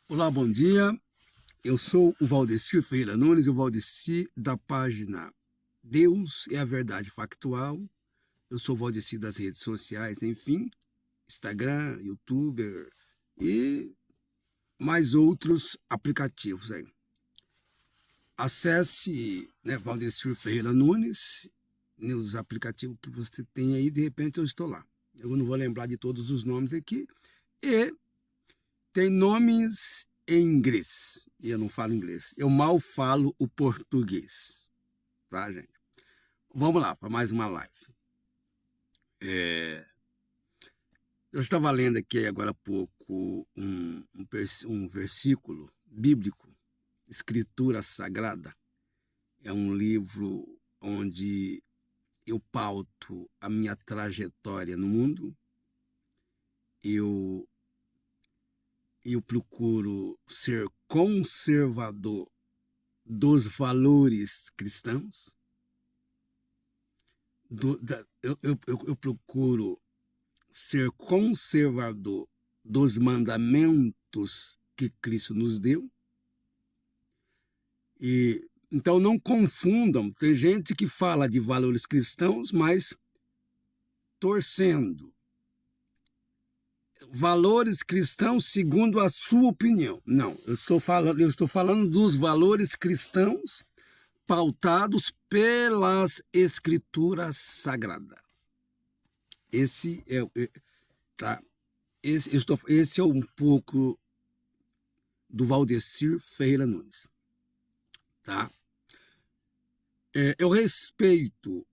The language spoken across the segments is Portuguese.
Olá, bom dia. Eu sou o Valdecir Ferreira Nunes, o Valdecir da página Deus é a Verdade Factual. Eu sou o Valdecir das redes sociais, enfim, Instagram, YouTuber e mais outros aplicativos aí. Acesse, Valdecir Ferreira Nunes, nos aplicativos que você tem aí, de repente eu estou lá. Eu não vou lembrar de todos os nomes aqui. E tem nomes em inglês, e eu não falo inglês. Eu mal falo o português, tá, gente? Vamos lá, para mais uma live. Eu estava lendo aqui agora há pouco um versículo bíblico, Escritura Sagrada. É um livro onde eu pauto a minha trajetória no mundo. Eu procuro ser conservador dos valores cristãos. Eu procuro ser conservador dos mandamentos que Cristo nos deu. E então não confundam, tem gente que fala de valores cristãos, mas torcendo. Valores cristãos segundo a sua opinião. Não, eu estou falando dos valores cristãos pautados pelas escrituras sagradas. Esse é um pouco do Valdecir Ferreira Nunes, tá? Eu respeito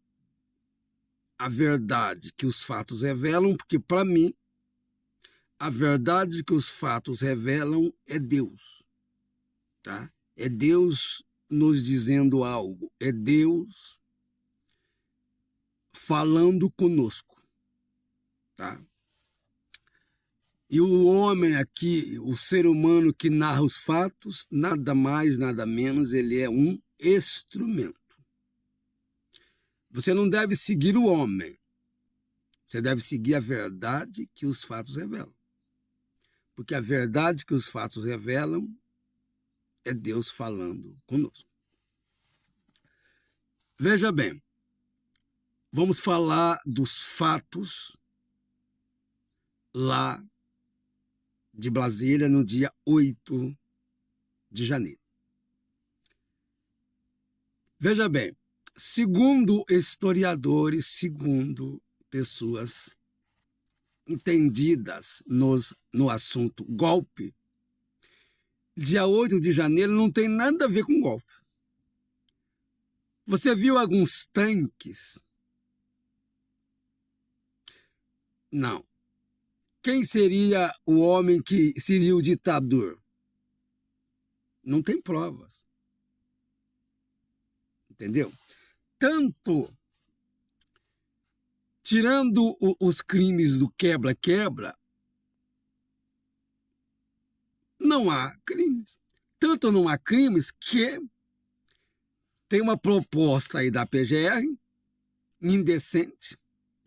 a verdade que os fatos revelam, porque para mim a verdade que os fatos revelam é Deus, tá? É Deus nos dizendo algo, é Deus falando conosco, tá? E o homem aqui, o ser humano que narra os fatos, nada mais, nada menos, ele é um instrumento. Você não deve seguir o homem, você deve seguir a verdade que os fatos revelam. Porque a verdade que os fatos revelam é Deus falando conosco. Veja bem, vamos falar dos fatos lá de Brasília no dia 8 de janeiro. Veja bem, segundo historiadores, segundo pessoas entendidas no assunto golpe, dia 8 de janeiro não tem nada a ver com golpe. Você viu alguns tanques? Não. Quem seria o homem que seria o ditador? Não tem provas. Entendeu? Tanto tirando os crimes do quebra-quebra, não há crimes. Tanto não há crimes que tem uma proposta aí da PGR, indecente,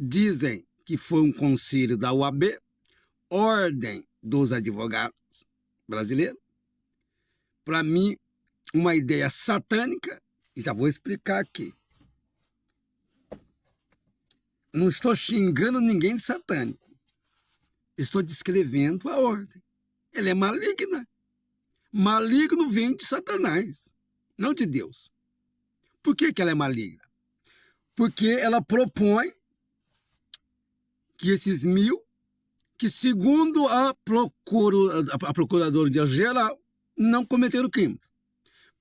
dizem que foi um conselho da UAB, Ordem dos Advogados Brasileiros, para mim, uma ideia satânica, e já vou explicar aqui. Não estou xingando ninguém de satânico. Estou descrevendo a ordem. Ela é maligna. Maligno vem de Satanás, não de Deus. Por que ela é maligna? Porque ela propõe que esses 1.000, que segundo a Procuradora-Geral, não cometeram crimes.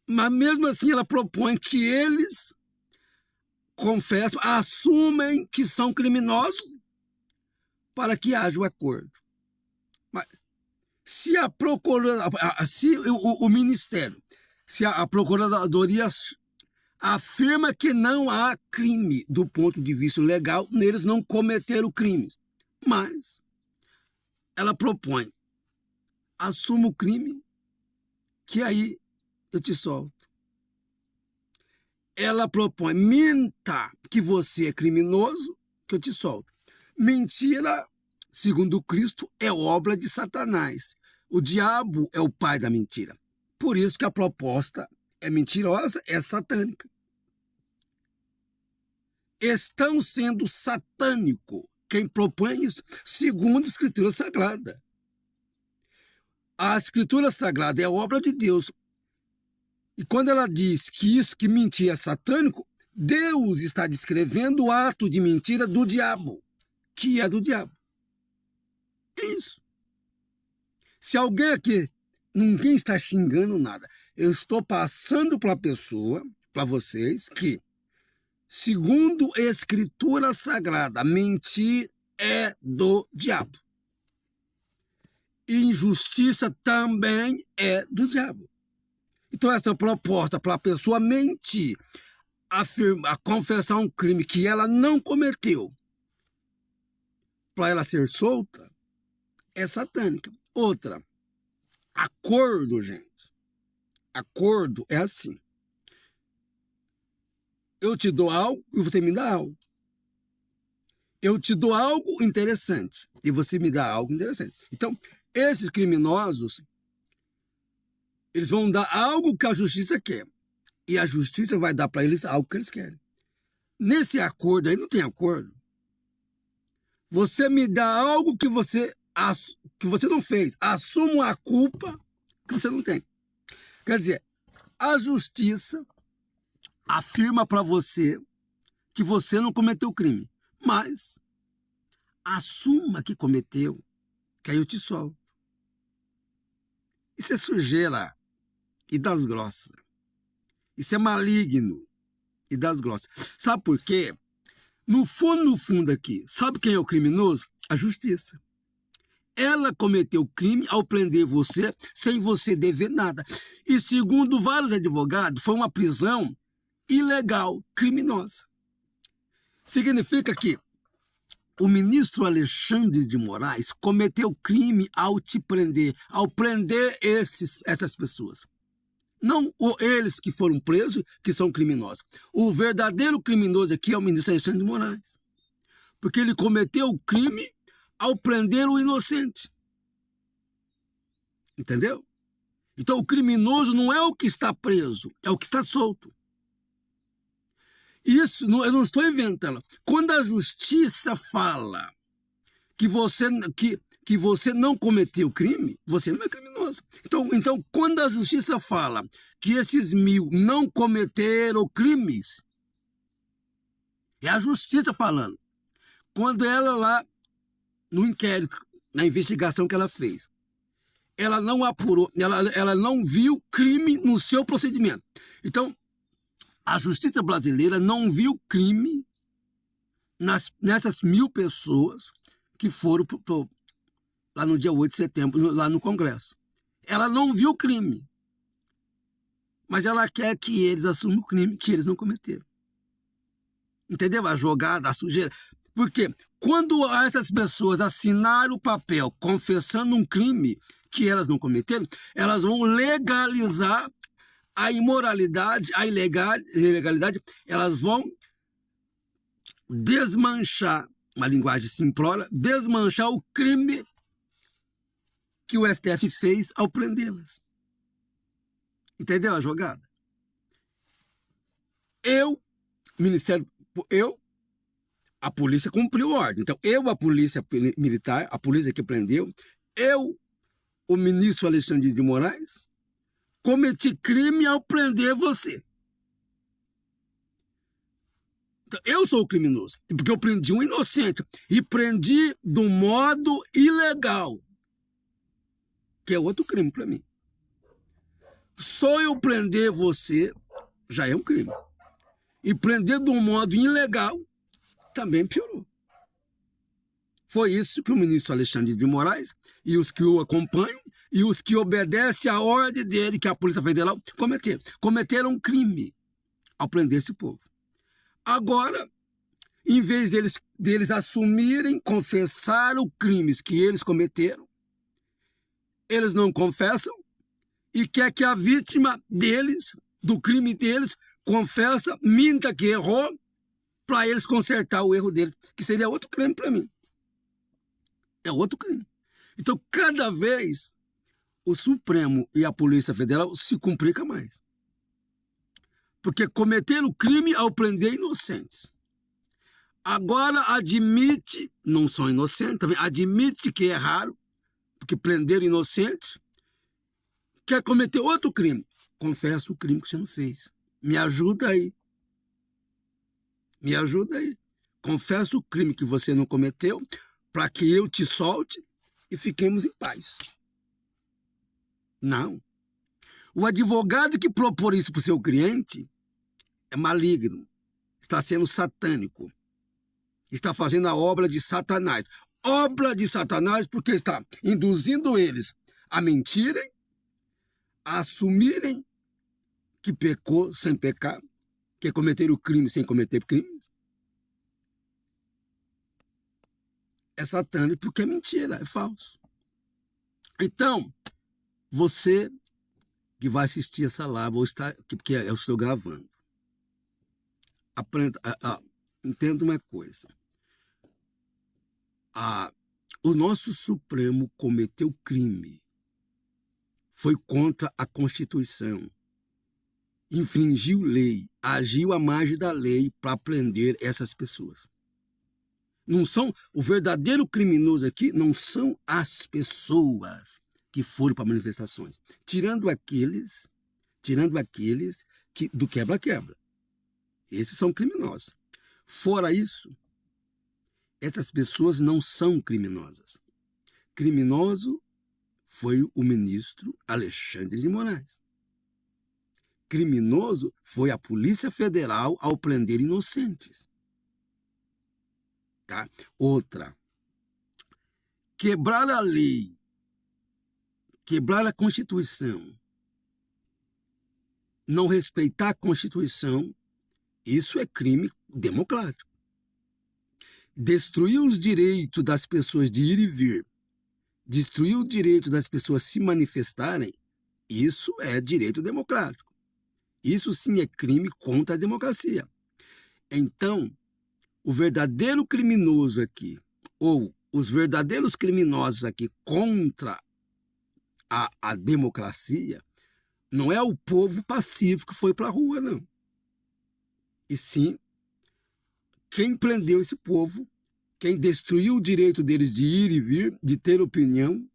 Mas mesmo assim ela propõe que eles confessam, assumem que são criminosos para que haja o acordo. Mas se se o Ministério, se a Procuradoria afirma que não há crime do ponto de vista legal, eles não cometeram crimes, mas ela propõe, assuma o crime, que aí eu te solto. Ela propõe, minta que você é criminoso, que eu te solto. Mentira, segundo Cristo, é obra de Satanás. O diabo é o pai da mentira. Por isso que a proposta é mentirosa, é satânica. Estão sendo satânico quem propõe isso, segundo a Escritura Sagrada. A Escritura Sagrada é a obra de Deus. E quando ela diz que isso que mentir é satânico, Deus está descrevendo o ato de mentira do diabo, que é do diabo. É isso. Se alguém aqui, ninguém está xingando nada, eu estou passando para a pessoa, para vocês, que, segundo a Escritura Sagrada, mentir é do diabo. Injustiça também é do diabo. Então, essa proposta para a pessoa mentir, afirmar, confessar um crime que ela não cometeu, para ela ser solta, é satânica. Outra, acordo, gente. Acordo é assim. Eu te dou algo e você me dá algo. Eu te dou algo interessante e você me dá algo interessante. Então, esses criminosos, eles vão dar algo que a justiça quer. E a justiça vai dar para eles algo que eles querem. Nesse acordo aí não tem acordo. Você me dá algo que você não fez. Assuma a culpa que você não tem. Quer dizer, a justiça afirma para você que você não cometeu crime. Mas assuma que cometeu, que aí eu te solto. Isso é sujeira e das grossas. Isso é maligno e das grossas. Sabe por quê? No fundo aqui, sabe quem é o criminoso? A justiça. Ela cometeu crime ao prender você sem você dever nada. E segundo vários advogados, foi uma prisão ilegal, criminosa. Significa que o ministro Alexandre de Moraes cometeu crime ao te prender, ao prender essas pessoas. Não eles que foram presos, que são criminosos. O verdadeiro criminoso aqui é o ministro Alexandre de Moraes. Porque ele cometeu o crime ao prender o inocente. Entendeu? Então o criminoso não é o que está preso, é o que está solto. Isso eu não estou inventando. Quando a justiça fala que você não cometeu crime, você não é criminoso. Então, quando a justiça fala que esses 1000 não cometeram crimes, é a justiça falando. Quando ela lá, no inquérito, na investigação que ela fez, ela não apurou, ela não viu crime no seu procedimento. Então, a justiça brasileira não viu crime nessas 1000 pessoas que foram lá no dia 8 de setembro, lá no Congresso. Ela não viu crime, mas ela quer que eles assumam o crime que eles não cometeram. Entendeu? A jogada, a sujeira. Porque quando essas pessoas assinaram o papel confessando um crime que elas não cometeram, elas vão legalizar a imoralidade, a ilegalidade, elas vão desmanchar, uma linguagem simplória, desmanchar o crime que o STF fez ao prendê-las. Entendeu a jogada? A polícia cumpriu a ordem. Então, a polícia militar, a polícia que prendeu, o ministro Alexandre de Moraes, cometi crime ao prender você. Então, eu sou o criminoso, porque eu prendi um inocente e prendi do modo ilegal, que é outro crime para mim. Só eu prender você já é um crime. E prender de um modo ilegal também piorou. Foi isso que o ministro Alexandre de Moraes e os que o acompanham e os que obedecem à ordem dele, que a Polícia Federal, cometeram. Cometeram um crime ao prender esse povo. Agora, em vez deles assumirem, confessar os crimes que eles cometeram, eles não confessam e quer que a vítima deles, do crime deles, confessa, minta que errou, para eles consertar o erro deles, que seria outro crime para mim. É outro crime. Então, cada vez o Supremo e a Polícia Federal se complicam mais. Porque cometeram crime ao prender inocentes. Agora admite, não são inocentes, também admite que erraram, porque prenderam inocentes, quer cometer outro crime. Confessa o crime que você não fez. Me ajuda aí. Me ajuda aí. Confessa o crime que você não cometeu, para que eu te solte e fiquemos em paz. Não. O advogado que propor isso para o seu cliente é maligno, está sendo satânico, está fazendo a obra de Satanás. Obra de Satanás porque está induzindo eles a mentirem, a assumirem que pecou sem pecar, que cometeram o crime sem cometer crime. É satânico porque é mentira, é falso. Então, você que vai assistir essa live, ou está, porque eu estou gravando, aprenda, entenda uma coisa. O nosso Supremo cometeu crime, foi contra a Constituição, infringiu lei, agiu à margem da lei para prender essas pessoas. Não são, o verdadeiro criminoso aqui não são as pessoas que foram para manifestações, tirando aqueles que do quebra-quebra. Esses são criminosos. Fora isso, essas pessoas não são criminosas. Criminoso foi o ministro Alexandre de Moraes. Criminoso foi a Polícia Federal ao prender inocentes. Tá? Outra, quebrar a lei, quebrar a Constituição, não respeitar a Constituição, isso é crime democrático. Destruir os direitos das pessoas de ir e vir, destruir o direito das pessoas se manifestarem, isso é direito democrático. Isso sim é crime contra a democracia. Então, o verdadeiro criminoso aqui, ou os verdadeiros criminosos aqui contra a democracia, não é o povo pacífico que foi para a rua, não. E sim, quem prendeu esse povo, quem destruiu o direito deles de ir e vir, de ter opinião,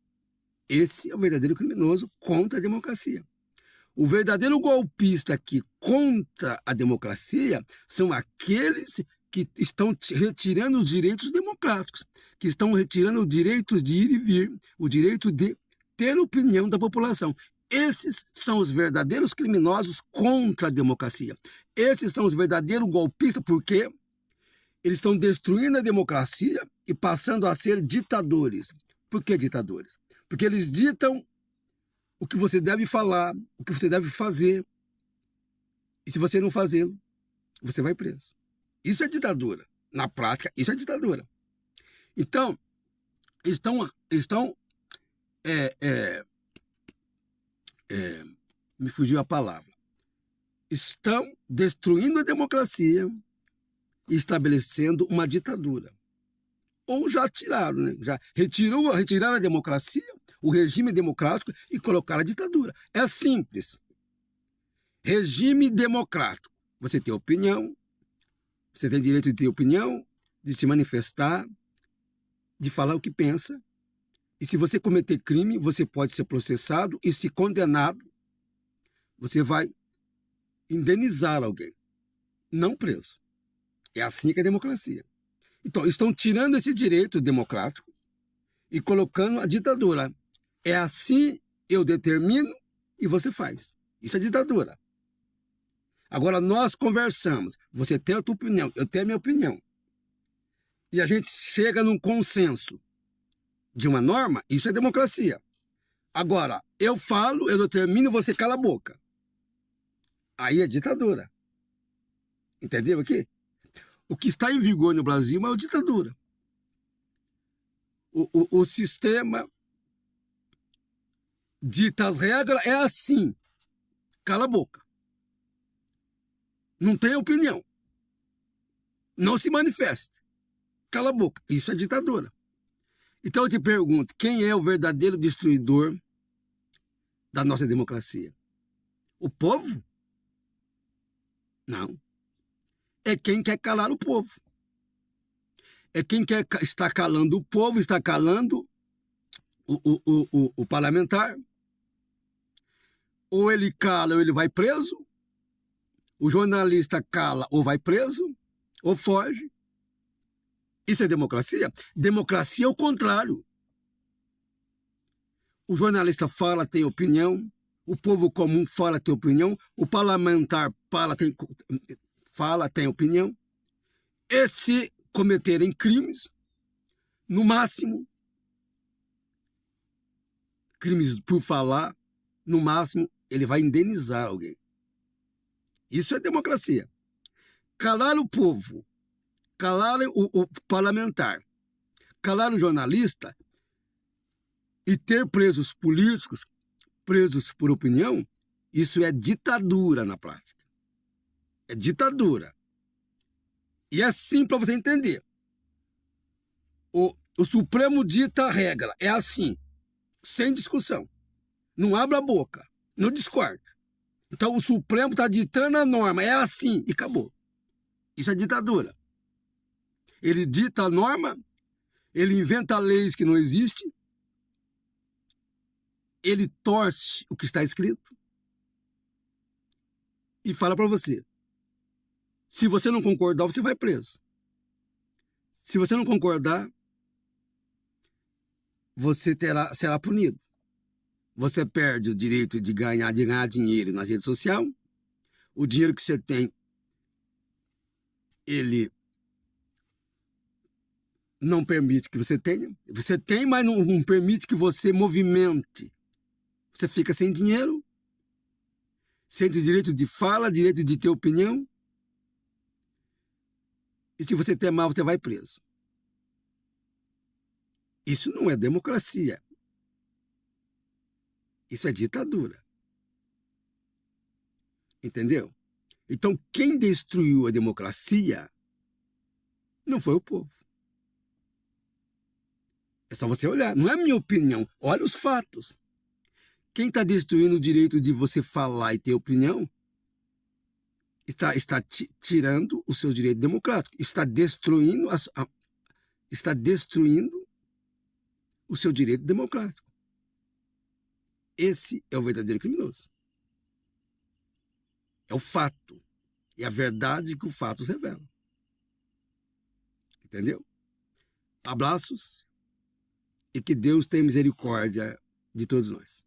esse é o verdadeiro criminoso contra a democracia. O verdadeiro golpista aqui contra a democracia são aqueles que estão retirando os direitos democráticos, que estão retirando os direitos de ir e vir, o direito de ter opinião da população. Esses são os verdadeiros criminosos contra a democracia. Esses são os verdadeiros golpistas, porque eles estão destruindo a democracia e passando a ser ditadores. Por que ditadores? Porque eles ditam o que você deve falar, o que você deve fazer. E se você não fazê-lo, você vai preso. Isso é ditadura. Na prática, isso é ditadura. Então, me fugiu a palavra. Estão destruindo a democracia e estabelecendo uma ditadura. Ou já tiraram, né? Já retiraram a democracia, o regime democrático e colocaram a ditadura. É simples. Regime democrático. Você tem opinião, você tem direito de ter opinião, de se manifestar, de falar o que pensa. E se você cometer crime, você pode ser processado e, se condenado, você vai indenizar alguém, não preso. É assim que é a democracia. Então, estão tirando esse direito democrático e colocando a ditadura. É assim, eu determino e você faz. Isso é ditadura. Agora, nós conversamos. Você tem a tua opinião, eu tenho a minha opinião. E a gente chega num consenso de uma norma, isso é democracia. Agora, eu falo, eu determino e você cala a boca. Aí é ditadura. Entendeu aqui? O que está em vigor no Brasil é uma ditadura. O sistema dita as regras, é assim. Cala a boca. Não tem opinião. Não se manifeste. Cala a boca. Isso é ditadura. Então eu te pergunto, quem é o verdadeiro destruidor da nossa democracia? O povo? Não. É quem quer calar o povo. É quem quer está calando o povo, está calando o parlamentar. Ou ele cala ou ele vai preso. O jornalista cala ou vai preso, ou foge. Isso é democracia? Democracia é o contrário. O jornalista fala, tem opinião. O povo comum fala, tem opinião. O parlamentar fala, tem opinião. E se cometerem crimes, no máximo, crimes por falar, no máximo, ele vai indenizar alguém. Isso é democracia. Calar o povo, calar o parlamentar, calar o jornalista e ter presos políticos, presos por opinião, isso é ditadura na prática. É ditadura. E é assim para você entender. O Supremo dita a regra. É assim, sem discussão. Não abre a boca, não discorda. Então o Supremo está ditando a norma. É assim e acabou. Isso é ditadura. Ele dita a norma, ele inventa leis que não existem, ele torce o que está escrito e fala para você. Se você não concordar, você vai preso. Se você não concordar, você será punido. Você perde o direito de ganhar dinheiro nas redes sociais. O dinheiro que você tem, ele não permite que você tenha. Você tem, mas não permite que você movimente. Você fica sem dinheiro, sem direito de fala, direito de ter opinião. E se você tem mal, você vai preso. Isso não é democracia. Isso é ditadura. Entendeu? Então, quem destruiu a democracia não foi o povo. É só você olhar. Não é minha opinião. Olha os fatos. Quem está destruindo o direito de você falar e ter opinião está tirando o seu direito democrático. Está destruindo o seu direito democrático. Esse é o verdadeiro criminoso. É o fato. É a verdade que o fato revela. Entendeu? Abraços e que Deus tenha misericórdia de todos nós.